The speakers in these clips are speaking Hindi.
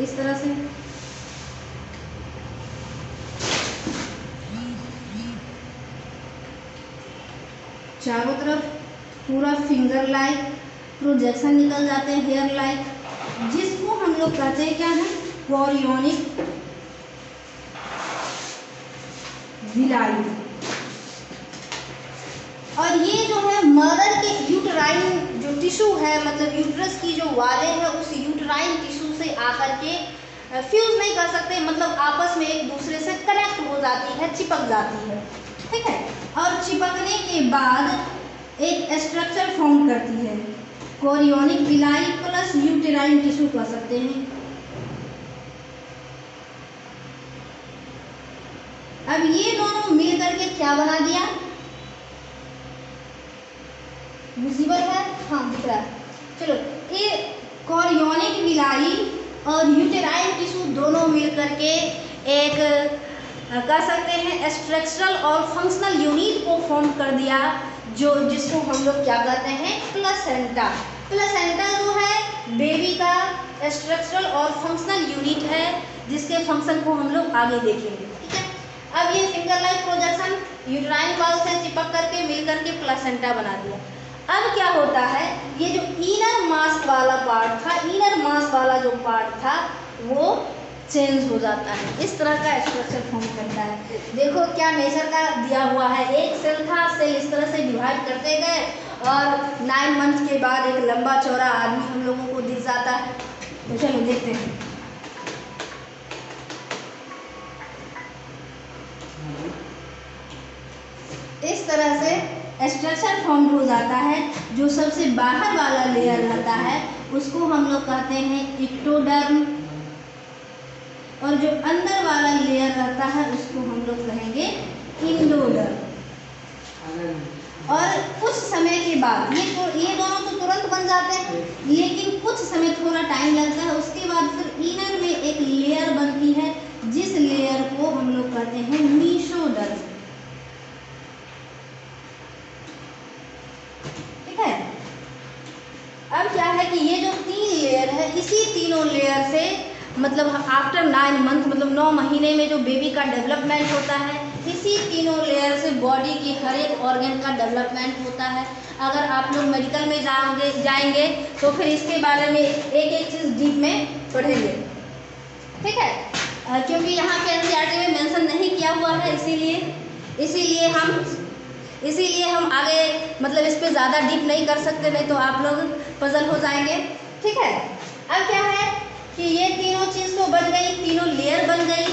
इस तरह से। चारों तरफ पूरा फिंगर लाइक प्रोजेक्शन निकल जाते हैं, हेयर लाइक, जिसको हम लोग कहते हैं क्या है, कोरियोनिक विलाई। और ये जो है मदर के यूटराइन जो टिश्यू है, मतलब यूट्रस की जो वाले है, उस यूटराइन टिश्यू से आकर के फ्यूज नहीं कर सकते, मतलब आपस में एक दूसरे से कनेक्ट हो जाती है, चिपक जाती है, ठीक है। और चिपकने के बाद एक स्ट्रक्चर फॉर्म करती है, chorionic villi plus uterine tissue कह सकते हैं। अब ये दोनों मिल करके क्या बना दिया, विजिबल है, हाँ दिख रहा है। चलो, ये कोरियोनिक विलाई और यूटेराइन टिश्यू दोनों मिल करके एक कह सकते हैं स्ट्रक्चरल और फंक्शनल यूनिट को फॉर्म कर दिया, जो जिसको हम लोग क्या कहते हैं, प्लेसेंटा। प्लेसेंटा जो है बेबी का स्ट्रक्चरल और फंक्शनल यूनिट है, जिसके फंक्शन को हम लोग आगे देखेंगे, ठीक है। अब ये finger like projection uterine wall से चिपक करके मिल करके प्लेसेंटा बना दिया। अब क्या होता है, ये जो इनर मास वाला पार्ट था, इनर मास वाला जो पार्ट था वो चेंज हो जाता है, इस तरह का स्ट्रक्चर फॉर्म करता है। देखो क्या नेचर का दिया हुआ है, एक सेल था, सेल इस तरह से डिवाइड करते गए और 9 मंथ के बाद एक लंबा चौड़ा आदमी हम लोगों को दिख जाता है। तो चलो देखते हैं। इस तरह से स्ट्रक्चर फॉर्म हो जाता है। जो सबसे बाहर वाला लेयर रहता है उसको हम लोग कहते हैं इक्टोडर्म, और जो अंदर वाला लेयर रहता है उसको हम लोग कहेंगे इंडोडर्म। और कुछ समय के बाद ये दोनों तो तुरंत बन जाते हैं, लेकिन कुछ समय थोड़ा टाइम लगता है। उसके बाद फिर इनर में एक लेयर बनती है, जिस लेयर को हम लोग कहते हैं मीसोडर्म, ठीक है। अब क्या है कि ये जो 3 लेयर है, इसी तीनों लेयर से मतलब आफ्टर 9 मंथ, मतलब 9 महीने में जो बेबी का डेवलपमेंट होता है, इसी तीनों लेयर से बॉडी की हर एक ऑर्गन का डेवलपमेंट होता है। अगर आप लोग मेडिकल में जाएंगे तो फिर इसके बारे में एक एक चीज़ डीप में पढ़ेंगे, ठीक है। क्योंकि यहाँ पे एनसीईआरटी में मेंशन नहीं किया हुआ है, इसीलिए हम आगे मतलब इस पे ज़्यादा डीप नहीं कर सकते, नहीं तो आप लोग पजल हो जाएंगे, ठीक है। अब क्या है कि ये तीनों चीज़ तो बन गई, तीनों लेयर बन गई,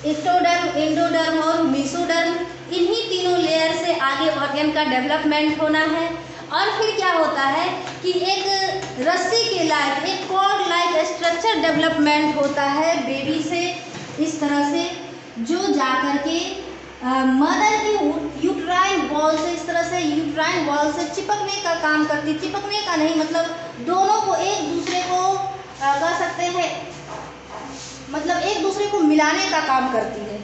एक्टोडर्म, एंडोडर्म और मीसोडर्म। इन्हीं तीनों लेयर से आगे ऑर्गन का डेवलपमेंट होना है। और फिर क्या होता है कि एक रस्सी के लायक, एक कॉर्ड लाइक स्ट्रक्चर डेवलपमेंट होता है बेबी से, इस तरह से, जो जाकर के मदर की यूट्राइन वॉल से, इस तरह से यूट्राइन वॉल से चिपकने का काम करती, चिपकने का नहीं मतलब दोनों को एक दूसरे को कह सकते हैं, मतलब एक दूसरे को मिलाने का काम करती है,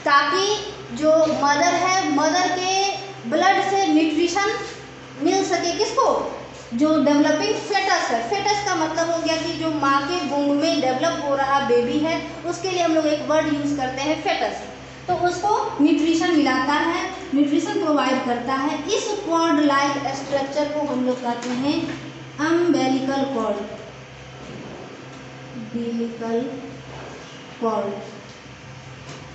ताकि जो मदर है, मदर के ब्लड से न्यूट्रिशन मिल सके। किसको? जो डेवलपिंग फेटस है। फेटस का मतलब हो गया कि जो माँ के वूम्ब में डेवलप हो रहा बेबी है, उसके लिए हम लोग एक वर्ड यूज़ करते हैं फेटस। तो उसको न्यूट्रिशन मिलाता है, न्यूट्रिशन प्रोवाइड करता है। इस कॉर्ड लाइक स्ट्रक्चर को हम लोग कहते हैं अम्बिलिकल कॉर्ड, अम्बिलिकल कॉर्ड,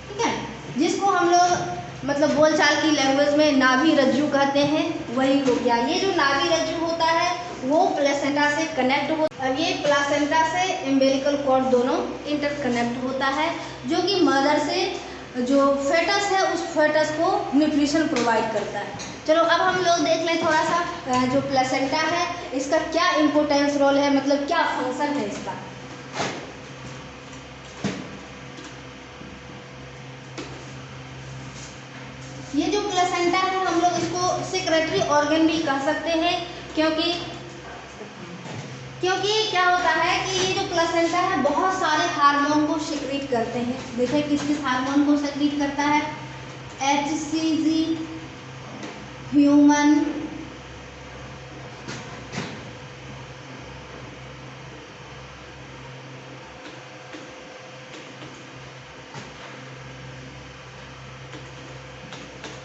ठीक है, जिसको हम लोग मतलब बोलचाल की लैंग्वेज में नाभि रज्जु कहते हैं। वही हो गया। ये जो नाभि रज्जु होता है वो प्लेसेंटा से कनेक्ट हो, अब ये प्लेसेंटा से अम्बिलिकल कॉर्ड दोनों इंटरकनेक्ट होता है, जो कि मदर से जो फेटस है उस फेटस को न्यूट्रिशन प्रोवाइड करता है। चलो अब हम लोग देख लें थोड़ा सा जो प्लेसेंटा है इसका क्या इम्पोर्टेंस रोल है, मतलब क्या फंक्शन है इसका। ये जो प्लेसेंटा है हम लोग इसको सेक्रेटरी ऑर्गन भी कह सकते हैं, क्योंकि क्या होता है कि ये जो प्लेसेंटा है बहुत सारे हार्मोन को सिक्रीट करते हैं। देखिए किस किस हार्मोन को सिक्रीट करता है। HCG, human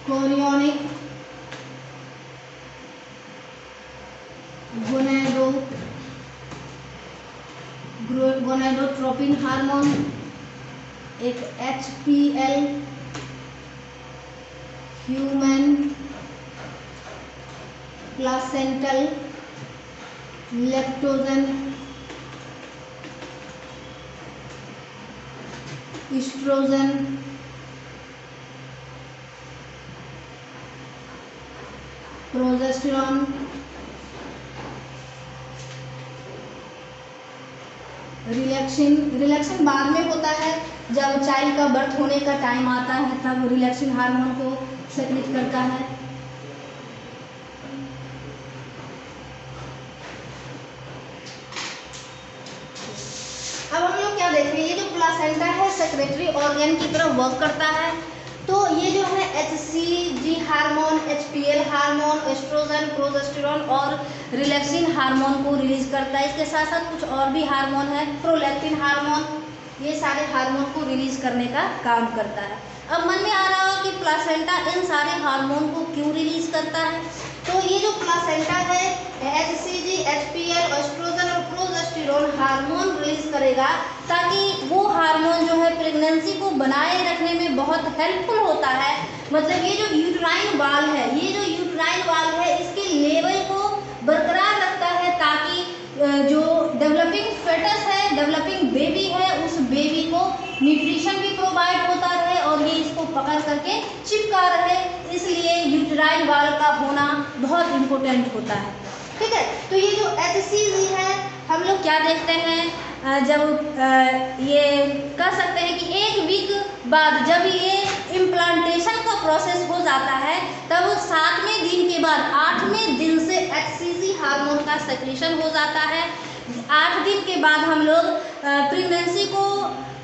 chorionic gonadotropin hormone, एक HPL human placental lactogen estrogen, progesterone, relaxin बाद में होता है, जब चाइल्ड का बर्थ होने का टाइम आता है तब रिलैक्सिन हार्मोन को सेक्रेट करता है। अब हम लोग क्या देखें, ये जो प्लासेंटा है सेक्रेटरी ऑर्गन की तरह वर्क करता है। तो ये जो है HCG हार्मोन, HPL हार्मोन, एस्ट्रोजन, प्रोजेस्टेरॉन और रिलैक्सिन हार्मोन को रिलीज करता है। इसके साथ साथ कुछ और भी हार्मोन है, प्रोलैक्टिन हार्मोन, ये सारे हार्मोन को रिलीज करने का काम करता है। अब मन में आ रहा हो कि प्लासेंटा इन सारे हार्मोन को क्यों रिलीज करता है। तो ये जो प्लासेंटा है HCG, HPL, एस्ट्रोजन और प्रोजेस्टेरॉन हार्मोन रिलीज करेगा, ताकि वो हार्मोन जो है प्रेगनेंसी को बनाए रखने में बहुत हेल्पफुल होता है। मतलब ये जो यूट्राइन वाल है, ये जो यूट्राइन वाल है इसके लेवल को बरकरार रखता है, ताकि जो डेवलपिंग फेटस है, डेवलपिंग बेबी है, उस बेबी को न्यूट्रिशन भी प्रोवाइड होता रहे और ये इसको पकड़ करके चिपका रहे। इसलिए यूट्राइन वाल का होना बहुत इम्पोर्टेंट होता है। ठीक है, तो ये जो HCG है हम लोग क्या देखते हैं, जब ये कह सकते हैं कि 1 वीक बाद जब ये इम्प्लांटेशन का प्रोसेस हो जाता है, तब 7वें दिन के बाद 8वें दिन से HCG हार्मोन का सेक्रेशन हो जाता है। 8 दिन के बाद हम लोग प्रेगनेंसी को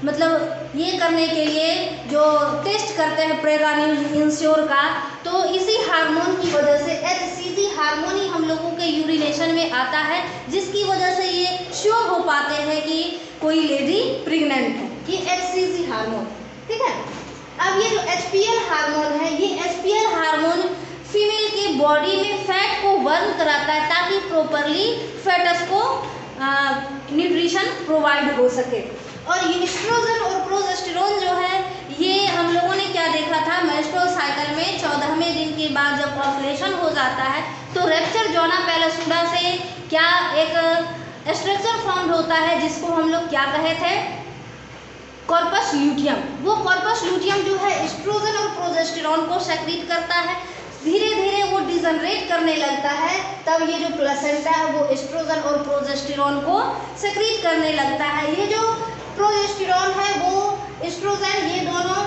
मतलब ये करने के लिए जो टेस्ट करते हैं प्रेग्नेंसी इंश्योर का, तो इसी हार्मोन की वजह से HCG हार्मोन ही हम लोगों के यूरिनेशन में आता है, जिसकी वजह से ये श्योर हो पाते हैं कि कोई लेडी प्रेग्नेंट है, कि HCG हार्मोन। ठीक है, अब ये जो HPL हार्मोन है, ये HPL हार्मोन फीमेल के बॉडी में फैट को बर्न कराता है, ताकि प्रॉपरली फेटस को न्यूट्रिशन प्रोवाइड हो सके। और एस्ट्रोजन और प्रोजेस्टेरॉन जो है, ये हम लोगों ने क्या देखा था, मेंस्ट्रुअल साइकिल में 14वें दिन के बाद जब ओव्यूलेशन हो जाता है, तो रेप्चर जोना पेलसुडा से क्या एक स्ट्रक्चर फॉर्म होता है, जिसको हम लोग क्या कहे थे, कॉर्पस ल्यूटियम। वो कॉर्पस ल्यूटियम जो है एस्ट्रोजन और प्रोजेस्टेरॉन को सेक्रेट करता है। धीरे धीरे वो डिजनरेट करने लगता है, तब ये जो प्लेसेंटा है वो एस्ट्रोजन और प्रोजेस्टेरॉन को सेक्रेट करने लगता है। ये जो प्रोजेस्टेरॉन है वो एस्ट्रोजन, ये दोनों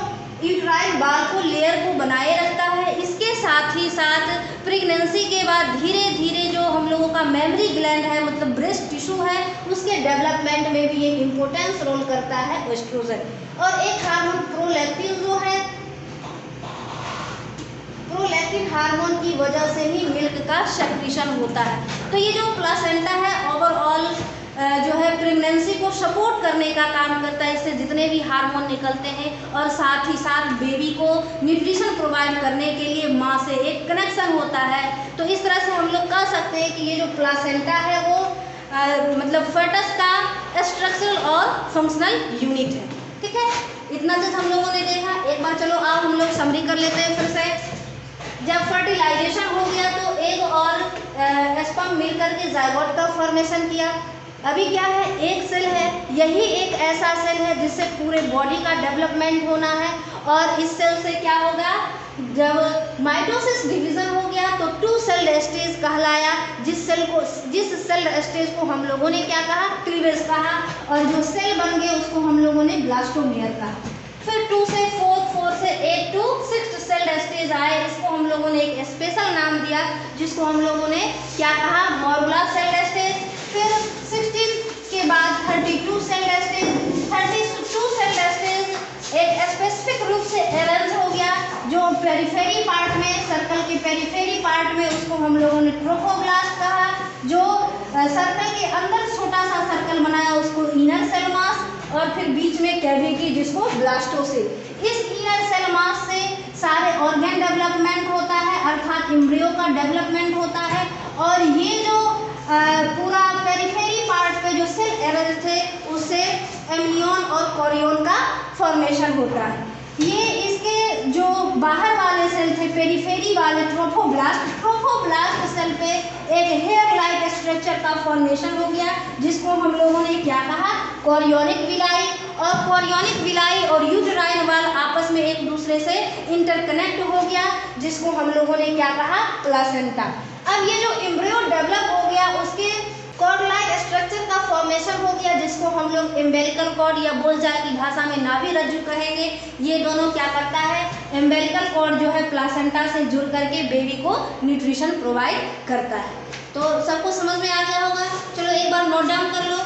यूट्राइन बाल को लेयर को बनाए रखता है। इसके साथ ही साथ प्रेगनेंसी के बाद धीरे धीरे जो हम लोगों का मेमोरी ग्लैंड है, मतलब ब्रेस्ट टिश्यू है, उसके डेवलपमेंट में भी एक इम्पोर्टेंस रोल करता है एस्ट्रोजन। और एक हार्मोन प्रोलैक्टिन जो है, प्रोलैक्टिन हार्मोन की वजह से ही मिल्क का सेक्रेशन होता है। तो ये जो प्लासेंटा है ओवरऑल जो है प्रेगनेंसी को सपोर्ट करने का काम करता है। इससे जितने भी हार्मोन निकलते हैं और साथ ही साथ बेबी को न्यूट्रिशन प्रोवाइड करने के लिए माँ से एक कनेक्शन होता है। तो इस तरह से हम लोग कह सकते हैं कि ये जो प्लासेंटा है वो मतलब फेटस का स्ट्रक्चरल और फंक्शनल यूनिट है। ठीक है, इतना चीज हम लोगों ने देखा। एक बार चलो आप हम लोग समरी कर लेते हैं फिर से। जब फर्टिलाइजेशन हो गया तो एग और स्पर्म मिलकर के जायगोट का फॉर्मेशन किया। अभी क्या है, एक सेल है, यही एक ऐसा सेल है जिससे पूरे बॉडी का डेवलपमेंट होना है। और इस सेल से क्या होगा, जब माइटोसिस डिवीजन हो गया तो 2 सेल्ड स्टेज कहलाया। जिस सेल स्टेज को हम लोगों ने क्या कहा, क्लीवेज कहा। और जो सेल बन गए उसको हम लोगों ने ब्लास्टोमेयर कहा। फिर 2 से 4 से 8 to 6 सेल्ड स्टेज आए। इसको हम लोगों ने एक स्पेशल नाम दिया, जिसको हम लोगों ने क्या कहा, मॉरुला सेल्ड स्टेज। फिर 16 के बाद 32 सेल्ड स्टेज। 32 सेल्ड स्टेज एक स्पेसिफिक रूप से अरेंज हो गया, जो पेरिफेरी पार्ट में, सर्कल के पेरिफेरी पार्ट में, उसको हम लोगों ने ट्रोफोब्लास्ट कहा। जो सर्कल के अंदर छोटा सा सर्कल बनाया उसको इनर सेल मास, और फिर बीच में कैविटी जिसको ब्लास्टोसिल। इस इनर सेल मास से सारे ऑर्गन डेवलपमेंट होता है, अर्थात एम्ब्रियो का डेवलपमेंट होता है। और ये जो पूरा पेरिफेरी पार्ट पे जो सेल एरर थे उससे एम्नियन और कोरियन का फॉर्मेशन होता है। ये इसके जो बाहर वाले सेल थे पेरिफेरी वाले ट्रोफोब्लास्ट सेल पे एक हेयर लाइक स्ट्रक्चर का फॉर्मेशन हो गया, जिसको हम लोगों ने क्या कहा, कोरियोनिक विलाई। और कोरियोनिक विलाई और यूटेराइन वाल आपस में एक दूसरे से इंटरकनेक्ट हो गया, जिसको हम लोगों ने क्या कहा, प्लासेंटा। अब ये जो एम्ब्रियो डेवलप हो गया उसके कॉर्ड लाइक स्ट्रक्चर का फॉर्मेशन हो गया, जिसको हम लोग एम्बेलिकल कॉर्ड या बोलचाल की भाषा में नाभि रज्जु कहेंगे। ये दोनों क्या करता है, एम्बेलिकल कॉर्ड जो है प्लासेंटा से जुड़ करके बेबी को न्यूट्रिशन प्रोवाइड करता है। तो सबको समझ में आ गया होगा। चलो एक बार नोट डाउन कर लो।